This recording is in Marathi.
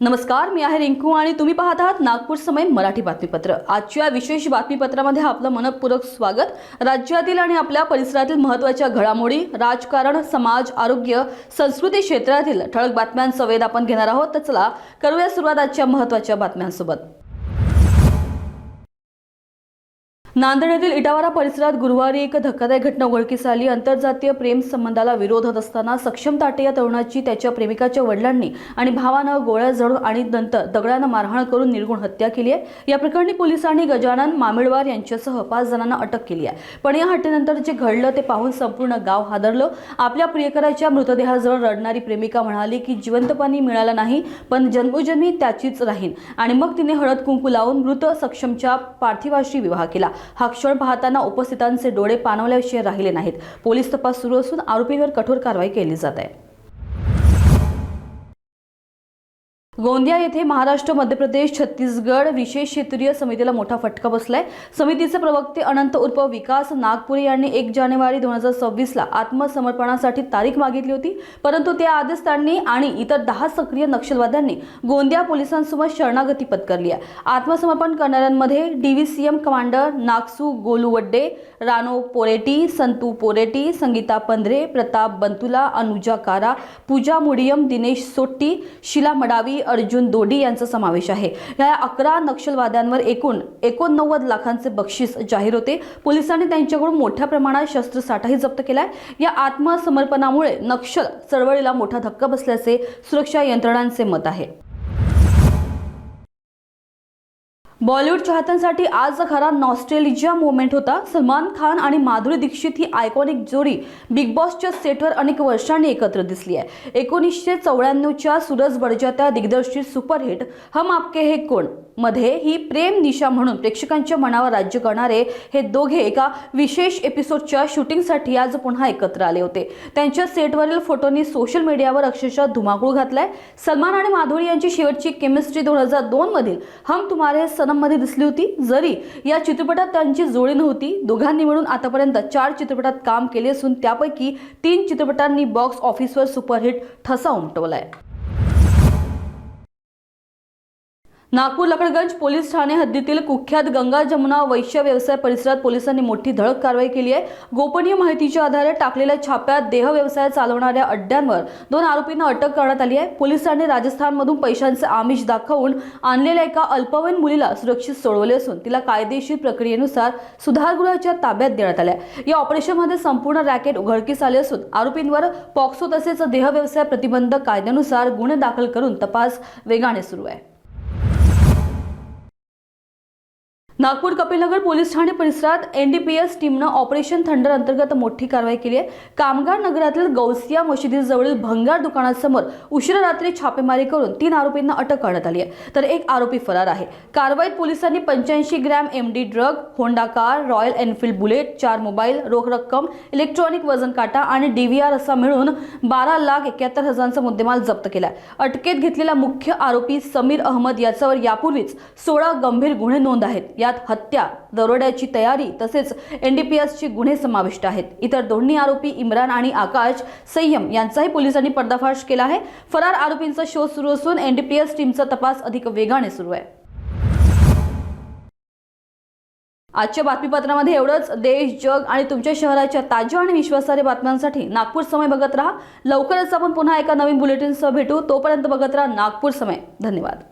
नमस्कार, मी आहे रिंकू आणि तुम्ही पाहत आहात नागपूर समय मराठी बातमीपत्र। आजच्या विशेष बातमीपत्रामध्ये आपलं मनपूर्वक स्वागत। राज्यातील आणि आपल्या परिसरातील महत्त्वाच्या घडामोडी, राजकारण, समाज, आरोग्य, संस्कृती क्षेत्रातील ठळक बातम्यांचा वेध आपण घेणार आहोत। तर चला करूया सुरुवात आजच्या महत्त्वाच्या बातम्यांसोबत। नांदेड येथील इटावारा परिसरात गुरुवारी एक धक्कादायक घटना उघडकीस आली। आंतरजातीय प्रेम संबंधाला विरोध असताना सक्षम ताटे या तरुणाची त्याच्या प्रेमिकाच्या वडिलांनी आणि भावानं गोळ्या झाडून आणि नंतर दगडानं मारहाण करून निर्गुण हत्या केली आहे। या प्रकरणी पोलिसांनी गजानन मामिळवार यांच्यासह 5 जणांना अटक केली आहे। पण या हत्येनंतर जे घडलं ते पाहून संपूर्ण गाव हादरलं। आपल्या प्रियकराच्या मृतदेहाजवळ रडणारी प्रेमिका म्हणाली की जिवंतपणी मिळाला नाही, पण जन्मोजन्मी त्याचीच राहीन। आणि मग तिने हळद कुंकू लावून मृत सक्षमच्या पार्थिवाशी विवाह केला। हा क्षण पाहताना उपस्थितांचे डोळे पाणवल्याशिवाय राहिले नाहीत। पोलीस तपास सुरू असून आरोपींवर कठोर कारवाई केली जात आहे। गोंदिया येथे महाराष्ट्र, मध्य प्रदेश, छत्तीसगड विशेष क्षेत्रीय समितीला मोठा फटका बसलाय। समितीचे प्रवक्ते अनंत उर्फ विकास नागपुरे यांनी 1 जानेवारी 2026 ला आत्मसमर्पणासाठी तारीख मागितली होती, परंतु त्याआधीच त्यांनी आणि इतर 10 सक्रिय नक्षलवाद्यांनी गोंदिया पोलिसांसमोर शरणागती पत्करली आहे। आत्मसमर्पण करणाऱ्यांमध्ये डीव्हीसीएम कमांडर नागसू गोलुवड्डे, रानो पोरेटी, संतू पोरेटी, संगीता पंधरे, प्रताप बंतुला, अनुजा कारा, पूजा मुडियम, दिनेश सोट्टी, शिला मडावी, अर्जुन दोडी यांचा समावेश आहे। या 11 नक्षलवाद्यांवर एकूण 89 लाखांचे बक्षीस जाहीर होते। पोलिसांनी त्यांच्याकडून मोठ्या प्रमाणात शस्त्रसाठाही जप्त केलाय। या आत्मसमर्पणामुळे नक्षल चळवळीला मोठा धक्का बसल्याचे सुरक्षा यंत्रणांचे मत आहे। बॉलिवूड चाहत्यांसाठी आज खरा नॉस्टॅल्जिया मोमेंट होता। सलमान खान आणि माधुरी दीक्षित ही आयकॉनिक जोडी बिग बॉसच्या सेटवर अनेक वर्षांनी एकत्र दिसली आहे। 1994च्या सूरज बडजात्या दिग्दर्शित सुपरहिट हम आपके है कौन मध्ये ही प्रेम निशा म्हणून प्रेक्षकांच्या मनावर राज्य करणारे हे दोघे एका विशेष एपिसोडच्या शूटिंगसाठी आज पुन्हा एकत्र आले होते। त्यांच्या सेटवरील फोटोंनी सोशल मीडियावर अक्षरशः धुमाकूळ घातलाय। सलमान आणि माधुरी यांची शेवटची केमिस्ट्री 2002 मधील हम तुम्हारे सनम मध्ये दिसली होती। जरी या चित्रपटात त्यांची जोडी नव्हती, दोघांनी मिळून आतापर्यंत 4 चित्रपटात काम केले असून त्यापैकी 3 चित्रपटांनी बॉक्स ऑफिसवर सुपरहिट ठसा उमटवलाय। नागपूर लकडगंज पोलीस ठाणे हद्दीतील कुख्यात गंगा जमुना वैश्य व्यवसाय परिसरात पोलिसांनी मोठी धडक कारवाई केली आहे। गोपनीय माहितीच्या आधारे टाकलेल्या छाप्यात देह व्यवसाय चालवणाऱ्या अड्ड्यांवर 2 आरोपींना अटक करण्यात आली आहे। पोलिसांनी राजस्थानमधून पैशांचे आमिष दाखवून आणलेल्या एका अल्पवयीन मुलीला सुरक्षित सोडवले असून तिला कायदेशीर प्रक्रियेनुसार सुधारगृहाच्या ताब्यात देण्यात आले आहे। या ऑपरेशनमध्ये संपूर्ण रॅकेट उघडकीस आले असून आरोपींवर पॉक्सो तसेच देह व्यवसाय प्रतिबंध कायद्यानुसार गुन्हे दाखल करून तपास वेगाने सुरू आहे। नागपूर कपिलनगर पोलीस ठाणे परिसरात एनडीपीएस टीमने ऑपरेशन थंडर अंतर्गत मोठी कारवाई केली आहे। कामगार नगरातील गौसिया मशिदीजवळील भंगार दुकानासमोर उशिरा रात्री छापेमारी करून 3 आरोपींना अटक करण्यात आली आहे, तर 1 आरोपी फरार आहे। कारवाईत पोलिसांनी 85 gram MD drug, Honda car, royal Enfield bullet, 4 mobile, रोख रक्कम, इलेक्ट्रॉनिक वजन काटा आणि डीव्हीआर असा मिळून 12,71,000चा मुद्देमाल जप्त केला। अटकेत घेतलेला मुख्य आरोपी समीर अहमद याच्यावर यापूर्वीच 16 गंभीर गुन्हे नोंद आहेत। हत्या, दरोड्याची तयारी तसेच एनडीपीएसचे गुन्हे समाविष्ट आहेत। इतर दोन्ही आरोपी इम्रान आणि आकाश सय्यम यांचाही पोलिसांनी पर्दाफाश केला आहे। फरार आरोपींचा शोध सुरू असून एनडीपीएस टीमचा तपास अधिक वेगाने सुरू आहे। आजच्या बातमीपत्रामध्ये एवढंच। देश, जग आणि तुमच्या शहराच्या ताज्या आणि विश्वासार्ह बातम्यांसाठी नागपूर समय बघत राहा। लवकरच आपण पुन्हा एका नवीन बुलेटिनसह भेटू। तोपर्यंत बघत राहा नागपूर समय। धन्यवाद।